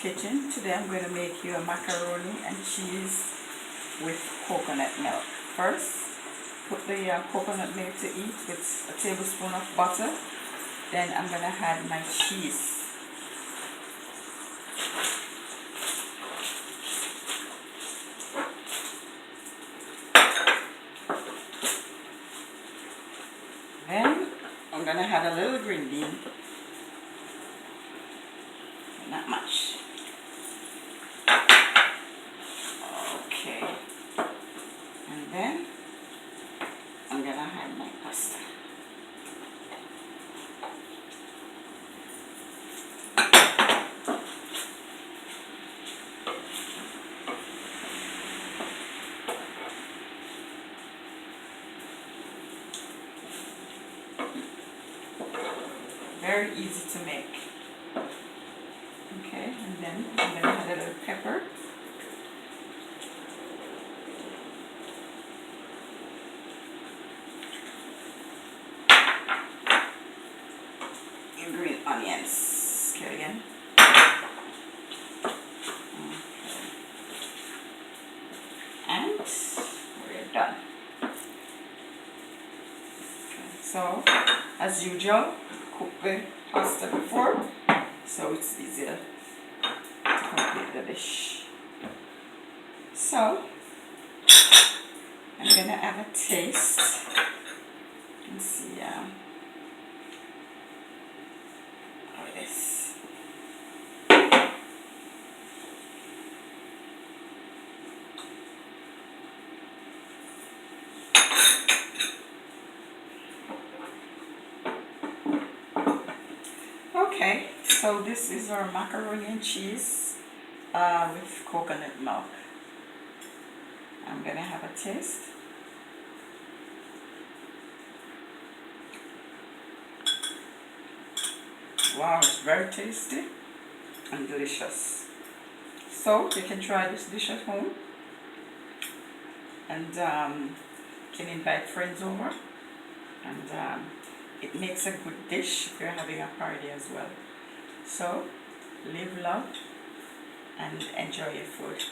Kitchen. Today I'm going to make you a macaroni and cheese with coconut milk. First, put the coconut milk to eat with a tablespoon of butter. Then I'm going to add my cheese. Then I'm going to add a little green bean. Not much. Okay. And then I'm going to add my pasta. Very easy to make. Okay, and then I'm going to add a little pepper. And green onions. Okay, again. Okay. And we're done. Okay, so, as usual, cook the pasta before, so it's easier to complete the dish. So, I'm going to have a taste and see how it is. Okay, so this is our macaroni and cheese with coconut milk. I'm going to have a taste. Wow, it's very tasty and delicious. So you can try this dish at home and can invite friends over, and it makes a good dish if you're having a party as well. So live, love, and enjoy your food.